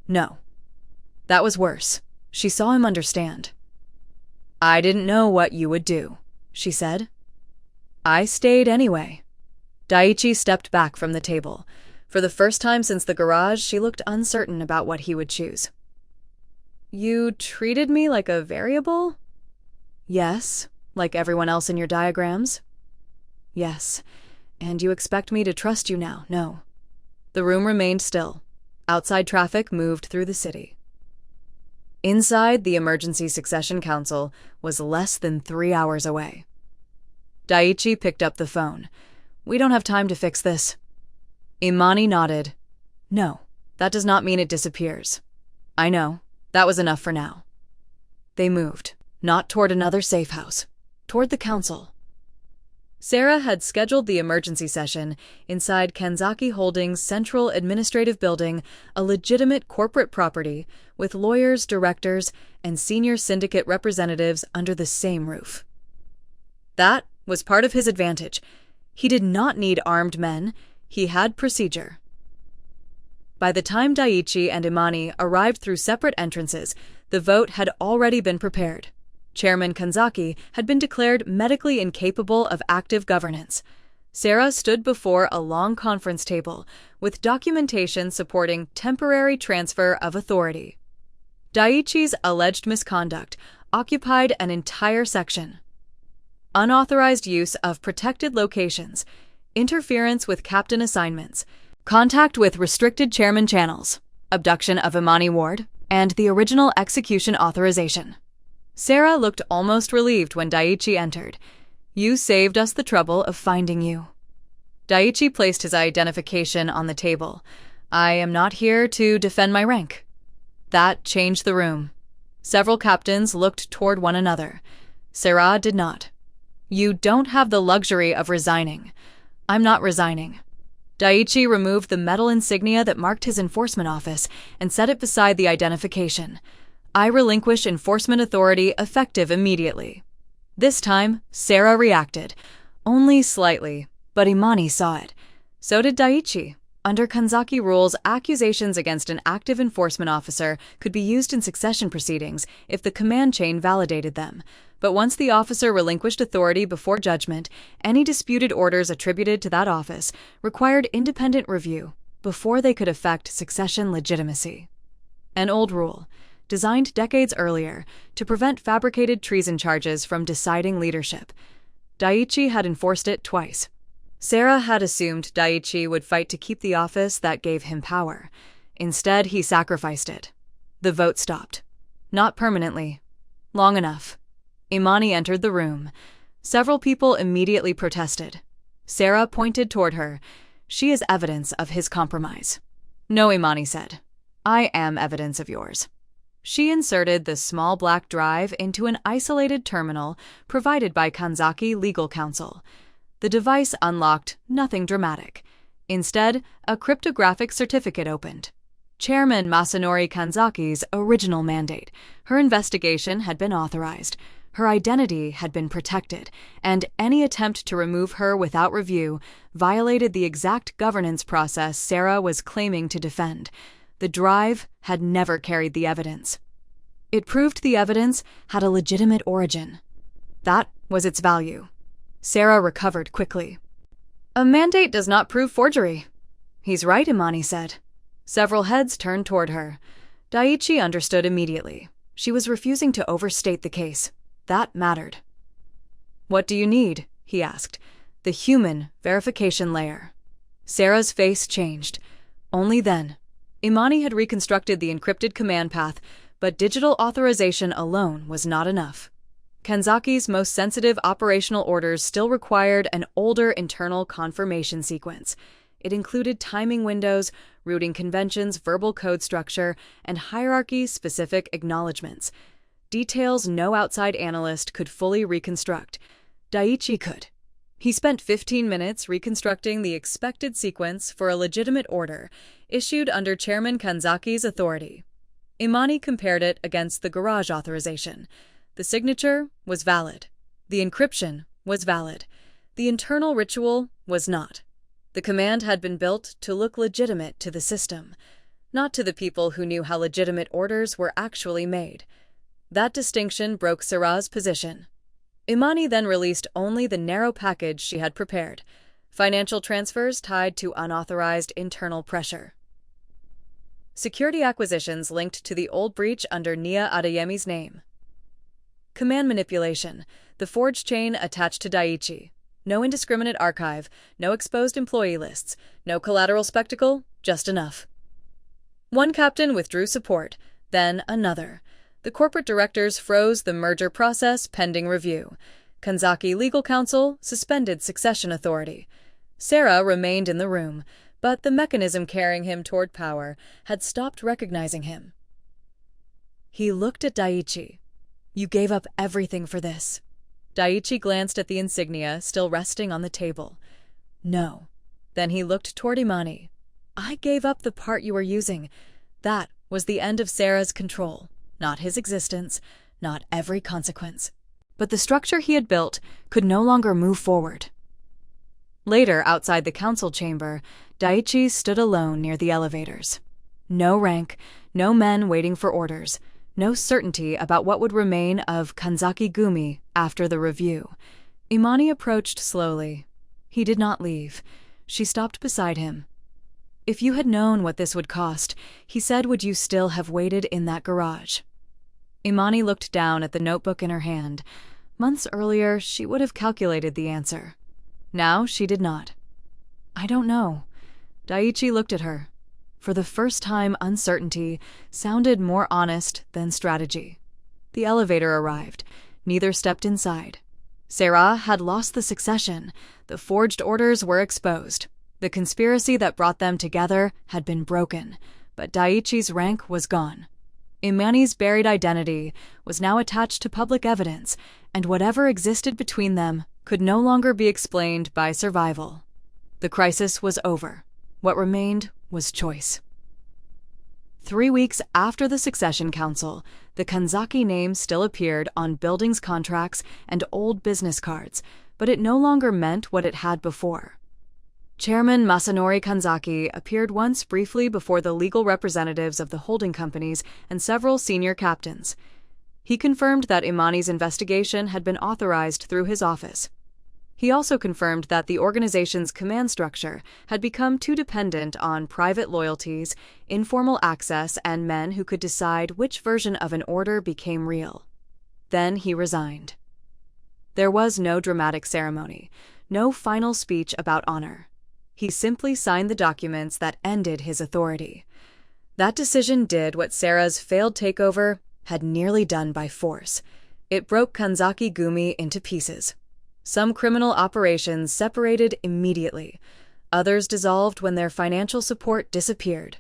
"No. That was worse." She saw him understand. "I didn't know what you would do," she said. "I stayed anyway." Daiichi stepped back from the table. For the first time since the garage, she looked uncertain about what he would choose. "You treated me like a variable?" "Yes, like everyone else in your diagrams." "Yes, and you expect me to trust you now, no." The room remained still. Outside traffic moved through the city. Inside, the Emergency Succession Council was less than 3 hours away. Daiichi picked up the phone. "We don't have time to fix this." Imani nodded. "No, that does not mean it disappears." "I know. That was enough for now." They moved, not toward another safe house, toward the council. Sarah had scheduled the emergency session inside Kanzaki Holdings' central administrative building, a legitimate corporate property, with lawyers, directors, and senior syndicate representatives under the same roof. That was part of his advantage. He did not need armed men. He had procedure. By the time Daiichi and Imani arrived through separate entrances, the vote had already been prepared. Chairman Kanzaki had been declared medically incapable of active governance. Sarah stood before a long conference table with documentation supporting temporary transfer of authority. Daiichi's alleged misconduct occupied an entire section. Unauthorized use of protected locations, interference with captain assignments, contact with restricted chairman channels, abduction of Imani Ward, and the original execution authorization. Sarah looked almost relieved when Daiichi entered. "You saved us the trouble of finding you." Daiichi placed his identification on the table. "I am not here to defend my rank." That changed the room. Several captains looked toward one another. Sarah did not. "You don't have the luxury of resigning." "I'm not resigning." Daiichi removed the metal insignia that marked his enforcement office and set it beside the identification. "I relinquish enforcement authority effective immediately." This time, Sarah reacted. Only slightly, but Imani saw it. So did Daiichi. Under Kanzaki rules, accusations against an active enforcement officer could be used in succession proceedings if the command chain validated them. But once the officer relinquished authority before judgment, any disputed orders attributed to that office required independent review before they could affect succession legitimacy. An old rule, designed decades earlier to prevent fabricated treason charges from deciding leadership. Daiichi had enforced it twice. Sarah had assumed Daiichi would fight to keep the office that gave him power. Instead, he sacrificed it. The vote stopped. Not permanently. Long enough. Imani entered the room. Several people immediately protested. Sarah pointed toward her. "She is evidence of his compromise." "No," Imani said. "I am evidence of yours." She inserted the small black drive into an isolated terminal provided by Kanzaki Legal Counsel. The device unlocked nothing dramatic. Instead, a cryptographic certificate opened. Chairman Masanori Kanzaki's original mandate. Her investigation had been authorized. Her identity had been protected, and any attempt to remove her without review violated the exact governance process Sarah was claiming to defend. The drive had never carried the evidence. It proved the evidence had a legitimate origin. That was its value. Sarah recovered quickly. "A mandate does not prove forgery," He's right, Imani said. Several heads turned toward her. Daiichi understood immediately. She was refusing to overstate the case. That mattered. What do you need? He asked. The human verification layer. Sarah's face changed. Only then. Imani had reconstructed the encrypted command path, but digital authorization alone was not enough. Kanzaki's most sensitive operational orders still required an older internal confirmation sequence. It included timing windows, routing conventions, verbal code structure, and hierarchy-specific acknowledgments. Details no outside analyst could fully reconstruct. Daiichi could. He spent 15 minutes reconstructing the expected sequence for a legitimate order, issued under Chairman Kanzaki's authority. Imani compared it against the garage authorization. The signature was valid. The encryption was valid. The internal ritual was not. The command had been built to look legitimate to the system, not to the people who knew how legitimate orders were actually made. That distinction broke Sarah's position. Imani then released only the narrow package she had prepared, financial transfers tied to unauthorized internal pressure. Security acquisitions linked to the old breach under Nia Adeyemi's name. Command manipulation, the forged chain attached to Daiichi. No indiscriminate archive, no exposed employee lists, no collateral spectacle, just enough. One captain withdrew support, then another. The corporate directors froze the merger process pending review. Kanzaki legal counsel suspended succession authority. Sarah remained in the room, but the mechanism carrying him toward power had stopped recognizing him. He looked at Daiichi. You gave up everything for this. Daiichi glanced at the insignia still resting on the table. No. Then he looked toward Imani. I gave up the part you were using. That was the end of Sarah's control. Not his existence, not every consequence. But the structure he had built could no longer move forward. Later, outside the council chamber, Daiichi stood alone near the elevators. No rank, no men waiting for orders, no certainty about what would remain of Kanzaki Gumi after the review. Imani approached slowly. He did not leave. She stopped beside him. If you had known what this would cost, he said, would you still have waited in that garage? Imani looked down at the notebook in her hand. Months earlier, she would have calculated the answer. Now she did not. I don't know. Daiichi looked at her. For the first time, uncertainty sounded more honest than strategy. The elevator arrived. Neither stepped inside. Sarah had lost the succession. The forged orders were exposed. The conspiracy that brought them together had been broken, but Daiichi's rank was gone. Imani's buried identity was now attached to public evidence, and whatever existed between them could no longer be explained by survival. The crisis was over. What remained was choice. 3 weeks after the succession council, the Kanzaki name still appeared on buildings contracts and old business cards, but it no longer meant what it had before. Chairman Masanori Kanzaki appeared once briefly before the legal representatives of the holding companies and several senior captains. He confirmed that Imani's investigation had been authorized through his office. He also confirmed that the organization's command structure had become too dependent on private loyalties, informal access, and men who could decide which version of an order became real. Then he resigned. There was no dramatic ceremony, no final speech about honor. He simply signed the documents that ended his authority. That decision did what Sarah's failed takeover had nearly done by force. It broke Kanzaki Gumi into pieces. Some criminal operations separated immediately. Others dissolved when their financial support disappeared.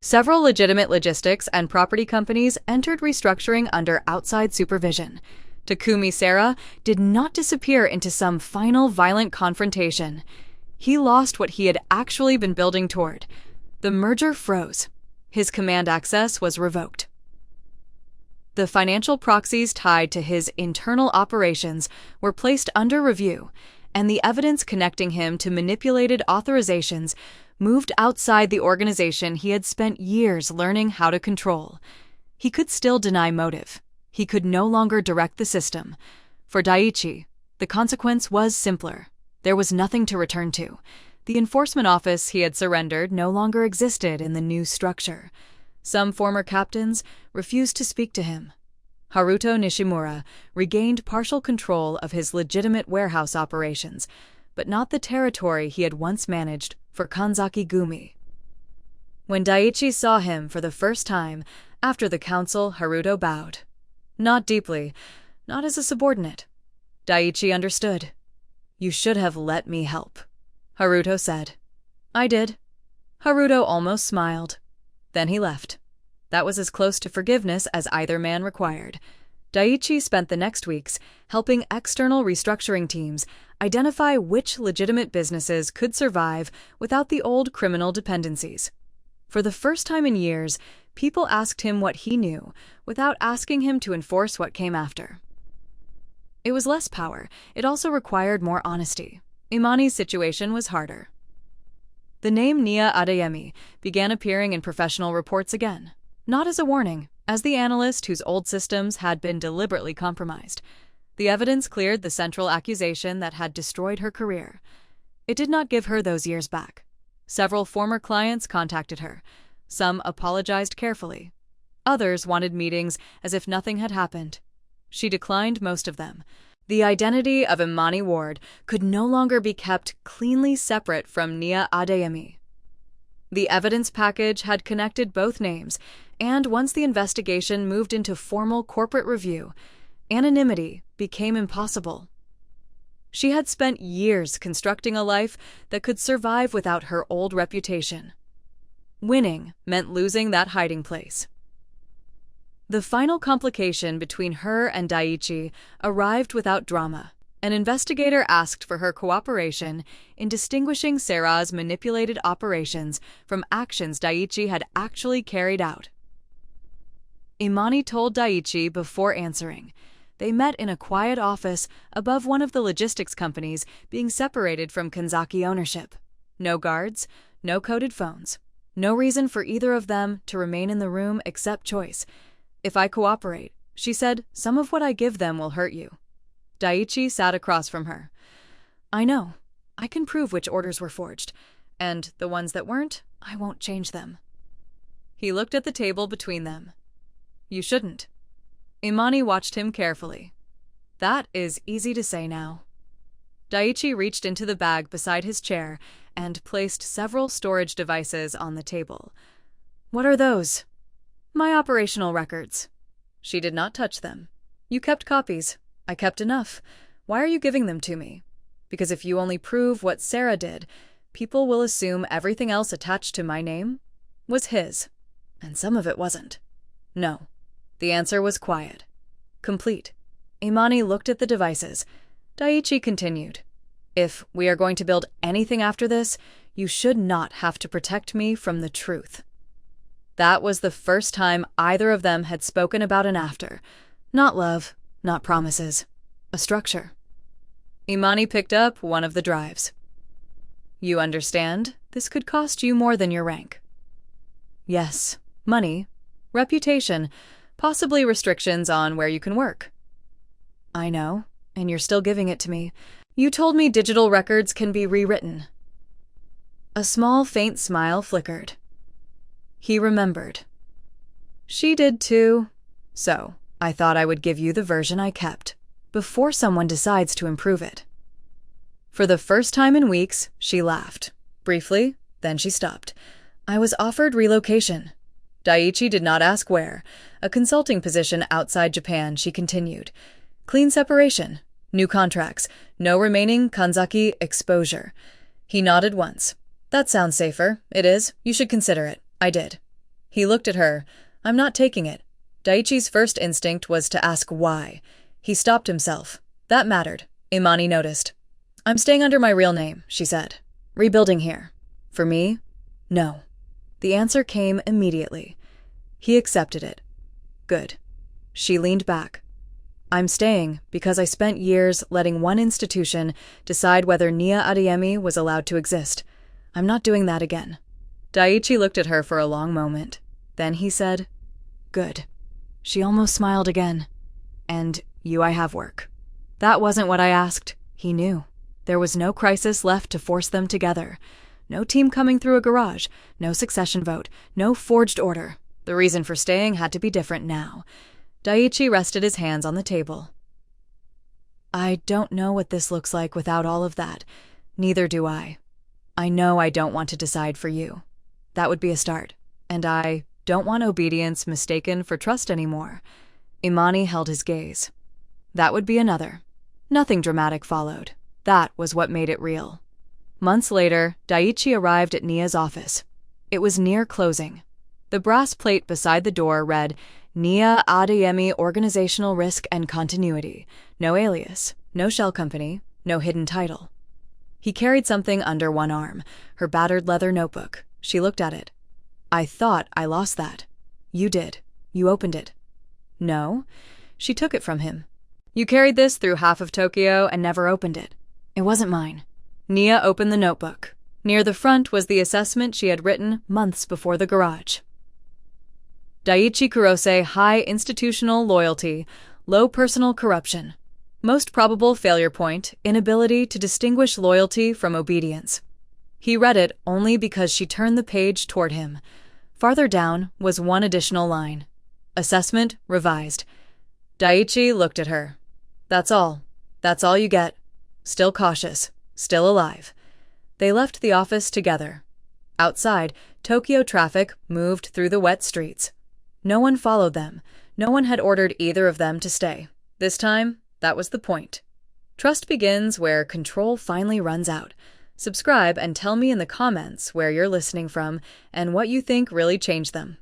Several legitimate logistics and property companies entered restructuring under outside supervision. Takumi Sarah did not disappear into some final violent confrontation. He lost what he had actually been building toward. The merger froze. His command access was revoked. The financial proxies tied to his internal operations were placed under review, and the evidence connecting him to manipulated authorizations moved outside the organization he had spent years learning how to control. He could still deny motive. He could no longer direct the system. For Daiichi, the consequence was simpler. There was nothing to return to. The enforcement office he had surrendered no longer existed in the new structure. Some former captains refused to speak to him. Haruto Nishimura regained partial control of his legitimate warehouse operations, but not the territory he had once managed for Kanzaki Gumi. When Daiichi saw him for the first time after the council, Haruto bowed. Not deeply, not as a subordinate. Daiichi understood. "You should have let me help," Haruto said. "I did." Haruto almost smiled. Then he left. That was as close to forgiveness as either man required. Daiichi spent the next weeks helping external restructuring teams identify which legitimate businesses could survive without the old criminal dependencies. For the first time in years, people asked him what he knew without asking him to enforce what came after. It was less power. It also required more honesty. Imani's situation was harder. The name Nia Adeyemi began appearing in professional reports again, not as a warning, as the analyst whose old systems had been deliberately compromised. The evidence cleared the central accusation that had destroyed her career. It did not give her those years back. Several former clients contacted her. Some apologized carefully. Others wanted meetings as if nothing had happened. She declined most of them. The identity of Imani Ward could no longer be kept cleanly separate from Nia Adeyemi. The evidence package had connected both names, and once the investigation moved into formal corporate review, anonymity became impossible. She had spent years constructing a life that could survive without her old reputation. Winning meant losing that hiding place. The final complication between her and Daiichi arrived without drama. An investigator asked for her cooperation in distinguishing Sera's manipulated operations from actions Daiichi had actually carried out. Imani told Daiichi before answering. They met in a quiet office above one of the logistics companies being separated from Kanzaki ownership. No guards, no coded phones. No reason for either of them to remain in the room except choice. "If I cooperate," she said, "some of what I give them will hurt you." Daiichi sat across from her. "I know. I can prove which orders were forged. And the ones that weren't, I won't change them." He looked at the table between them. "You shouldn't." Imani watched him carefully. "That is easy to say now." Daiichi reached into the bag beside his chair and placed several storage devices on the table. "What are those?" "My operational records." She did not touch them. "You kept copies. I kept enough. Why are you giving them to me? Because if you only prove what Sera did, people will assume everything else attached to my name was his. And some of it wasn't." "No." The answer was quiet. Complete. Imani looked at the devices. Daiichi continued. "If we are going to build anything after this, you should not have to protect me from the truth." That was the first time either of them had spoken about an after. Not love, not promises. A structure. Imani picked up one of the drives. "You understand? This could cost you more than your rank." "Yes. Money. Reputation. Possibly restrictions on where you can work." "I know, and you're still giving it to me. You told me digital records can be rewritten." A small, faint smile flickered. He remembered. "She did too. So, I thought I would give you the version I kept, before someone decides to improve it." For the first time in weeks, she laughed. Briefly, then she stopped. "I was offered relocation." Daiichi did not ask where. A consulting position outside Japan, she continued. "Clean separation. New contracts. No remaining Kanzaki exposure." He nodded once. "That sounds safer. It is. You should consider it." "I did." He looked at her. "I'm not taking it." Daiichi's first instinct was to ask why. He stopped himself. That mattered. Imani noticed. "I'm staying under my real name," she said. "Rebuilding here. For me? No." The answer came immediately. He accepted it. "Good." She leaned back. "I'm staying because I spent years letting one institution decide whether Nia Adeyemi was allowed to exist. I'm not doing that again." Daiichi looked at her for a long moment. Then he said, "Good." She almost smiled again. "And you I have work." That wasn't what I asked. He knew. There was no crisis left to force them together. No team coming through a garage, no succession vote, no forged order. The reason for staying had to be different now. Daiichi rested his hands on the table. I don't know what this looks like without all of that. Neither do I. I know I don't want to decide for you. That would be a start. And I don't want obedience mistaken for trust anymore. Imani held his gaze. That would be another. Nothing dramatic followed. That was what made it real. Months later, Daiichi arrived at Nia's office. It was near closing. The brass plate beside the door read, Nia Adeyemi Organizational Risk and Continuity. No alias, no shell company, no hidden title. He carried something under one arm, her battered leather notebook. She looked at it. I thought I lost that. You did. You opened it. No. She took it from him. You carried this through half of Tokyo and never opened it. It wasn't mine. Nia opened the notebook. Near the front was the assessment she had written months before the garage. Daiichi Kurose, high institutional loyalty, low personal corruption. Most probable failure point, inability to distinguish loyalty from obedience. He read it only because she turned the page toward him. Farther down was one additional line. Assessment revised. Daiichi looked at her. That's all. That's all you get. Still cautious. Still alive. They left the office together. Outside, Tokyo traffic moved through the wet streets. No one followed them. No one had ordered either of them to stay. This time, that was the point. Trust begins where control finally runs out. Subscribe and tell me in the comments where you're listening from and what you think really changed them.